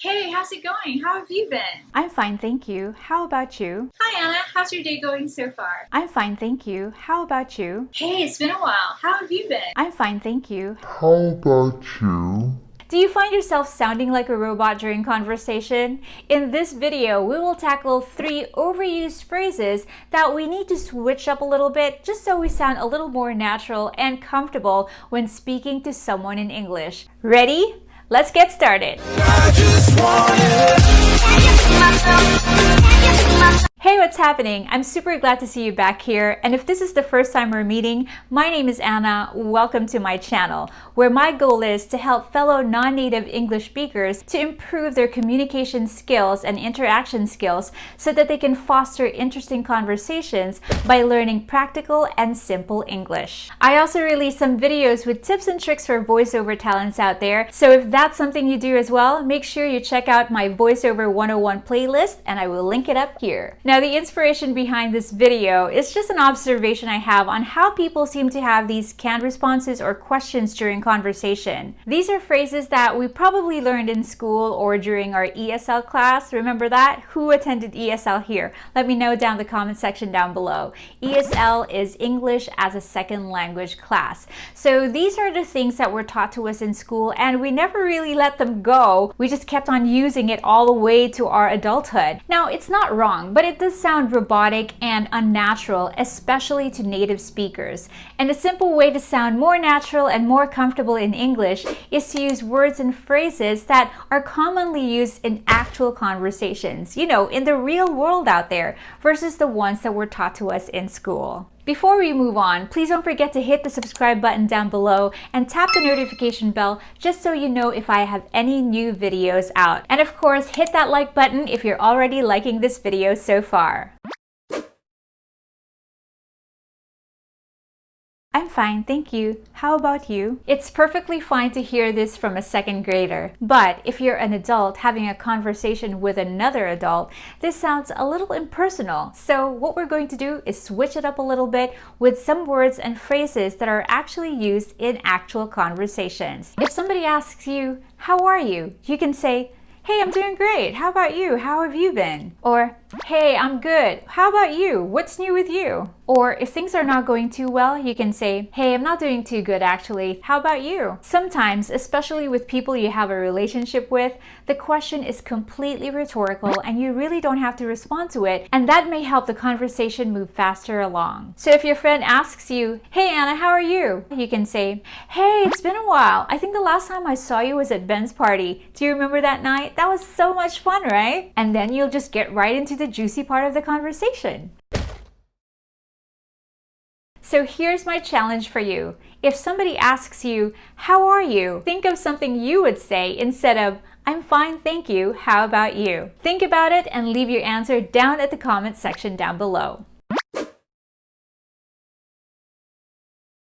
Hey, how's it going? How have you been? I'm fine, thank you. How about you? Hi, Anna. How's your day going so far? I'm fine, thank you. How about you? Hey, it's been a while. How have you been? I'm fine, thank you. How about you? Do you find yourself sounding like a robot during conversation? In this video, we will tackle 3 overused phrases that we need to switch up a little bit just so we sound a little more natural and comfortable when speaking to someone in English. Ready? Let's get started. Hey, what's happening? I'm super glad to see you back here, and if this is the first time we're meeting, my name is Anna. Welcome to my channel, where my goal is to help fellow non-native English speakers to improve their communication skills and interaction skills so that they can foster interesting conversations by learning practical and simple English. I also release some videos with tips and tricks for voiceover talents out there, so if that's something you do as well, make sure you check out my Voiceover 101 playlist, and I will link it up here. Now, the inspiration behind this video is just an observation I have on how people seem to have these canned responses or questions during conversation. These are phrases that we probably learned in school or during our ESL class. Remember that? Who attended ESL here? Let me know down in the comment section down below. ESL is English as a Second Language class. So these are the things that were taught to us in school, and we never really let them go. We just kept on using it all the way to our adulthood. Now, it's not wrong, but it does sound robotic and unnatural, especially to native speakers. And a simple way to sound more natural and more comfortable in English is to use words and phrases that are commonly used in actual conversations, in the real world out there, versus the ones that were taught to us in school. Before we move on, please don't forget to hit the subscribe button down below and tap the notification bell just so you know if I have any new videos out. And of course, hit that like button if you're already liking this video so far. I'm fine, thank you. How about you? It's perfectly fine to hear this from a second grader. But if you're an adult having a conversation with another adult, this sounds a little impersonal. So what we're going to do is switch it up a little bit with some words and phrases that are actually used in actual conversations. If somebody asks you, "How are you?" you can say, "Hey, I'm doing great. How about you? How have you been?" Or, "Hey, I'm good. How about you? What's new with you?" Or if things are not going too well, you can say, "Hey, I'm not doing too good actually. How about you?" Sometimes, especially with people you have a relationship with, the question is completely rhetorical and you really don't have to respond to it, and that may help the conversation move faster along. So if your friend asks you, "Hey Anna, how are you?" you can say, "Hey, it's been a while. I think the last time I saw you was at Ben's party. Do you remember that night? That was so much fun, right?" And then you'll just get right into the juicy part of the conversation. So here's my challenge for you. If somebody asks you, "How are you?" think of something you would say instead of, "I'm fine, thank you. How about you?" Think about it and leave your answer down at the comment section down below.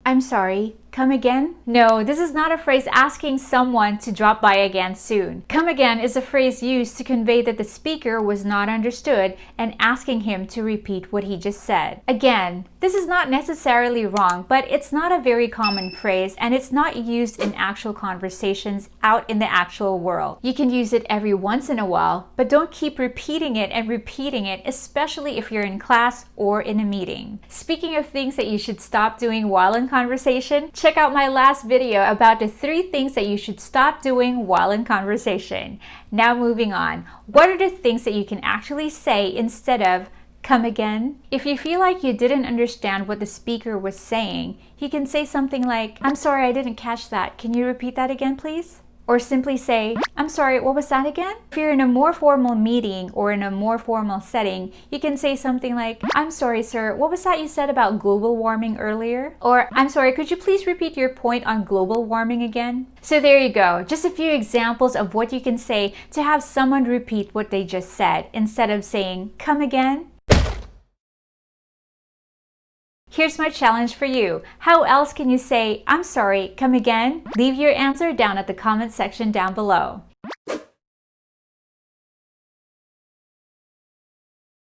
I'm sorry, come again? No, this is not a phrase asking someone to drop by again soon. Come again is a phrase used to convey that the speaker was not understood and asking him to repeat what he just said. Again, this is not necessarily wrong, but it's not a very common phrase and it's not used in actual conversations out in the actual world. You can use it every once in a while, but don't keep repeating it and repeating it, especially if you're in class or in a meeting. Speaking of things that you should stop doing while in conversation, check out my last video about the 3 things that you should stop doing while in conversation. Now moving on, what are the things that you can actually say instead of "come again"? If you feel like you didn't understand what the speaker was saying, you can say something like, "I'm sorry, I didn't catch that. Can you repeat that again, please?" Or simply say, "I'm sorry, what was that again?" If you're in a more formal meeting or in a more formal setting, you can say something like, "I'm sorry, sir, what was that you said about global warming earlier?" Or, "I'm sorry, could you please repeat your point on global warming again?" So there you go, just a few examples of what you can say to have someone repeat what they just said instead of saying, "Come again." Here's my challenge for you. How else can you say, "I'm sorry, come again"? Leave your answer down at the comment section down below.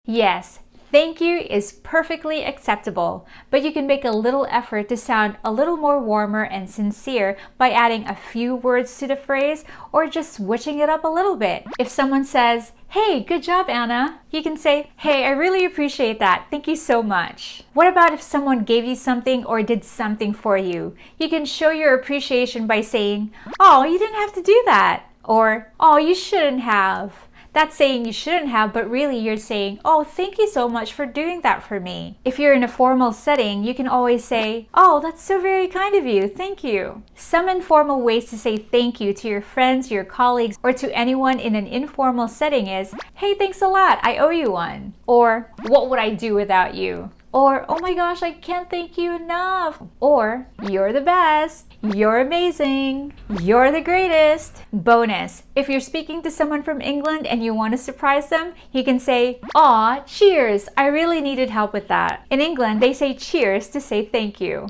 Yes, Thank you is perfectly acceptable, but you can make a little effort to sound a little more warmer and sincere by adding a few words to the phrase or just switching it up a little bit. If someone says, "Hey, good job, Anna," you can say, "Hey, I really appreciate that. Thank you so much." What about if someone gave you something or did something for you? You can show your appreciation by saying, "Oh, you didn't have to do that," or "Oh, you shouldn't have." That's saying you shouldn't have, but really you're saying, "Oh, thank you so much for doing that for me." If you're in a formal setting, you can always say, "Oh, that's so very kind of you. Thank you." Some informal ways to say thank you to your friends, your colleagues, or to anyone in an informal setting is, "Hey, thanks a lot. I owe you one." Or, "What would I do without you?" Or, "Oh my gosh, I can't thank you enough." Or, "You're the best. You're amazing. You're the greatest." Bonus. If you're speaking to someone from England and you want to surprise them, you can say, "Aw, cheers. I really needed help with that." In England, they say cheers to say thank you.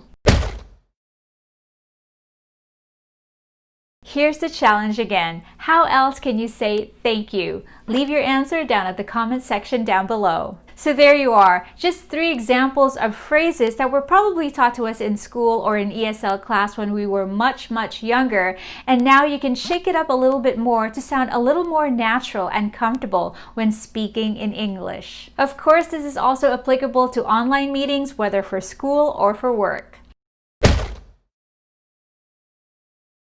Here's the challenge again. How else can you say thank you? Leave your answer down at the comment section down below. So there you are, just 3 examples of phrases that were probably taught to us in school or in ESL class when we were much younger, and now you can shake it up a little bit more to sound a little more natural and comfortable when speaking in English. Of course, this is also applicable to online meetings, whether for school or for work.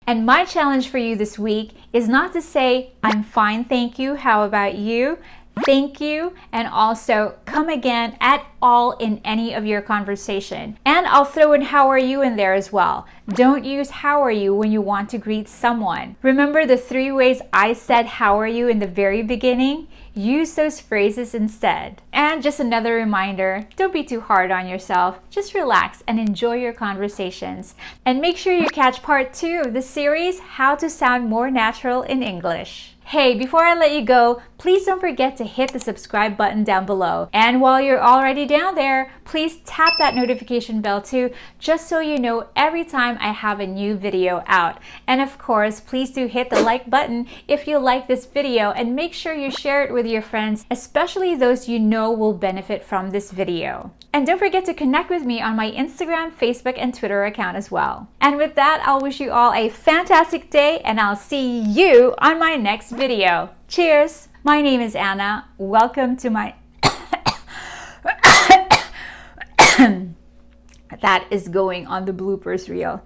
And my challenge for you this week is not to say, "I'm fine, thank you, how about you?" Thank you, and also come again at all in any of your conversation. And I'll throw in how are you in there as well. Don't use how are you when you want to greet someone. Remember the 3 ways I said how are you in the very beginning? Use those phrases instead. And just another reminder, don't be too hard on yourself. Just relax and enjoy your conversations. And make sure you catch part 2 of the series, How to Sound More Natural in English. Hey, before I let you go, please don't forget to hit the subscribe button down below. And while you're already down there, please tap that notification bell too, just so you know every time I have a new video out. And of course, please do hit the like button if you like this video, and make sure you share it with your friends, especially those you know will benefit from this video. And don't forget to connect with me on my Instagram, Facebook, and Twitter account as well. And with that, I'll wish you all a fantastic day, and I'll see you on my next video. Cheers! My name is Anna. Welcome to my... That is going on the bloopers reel.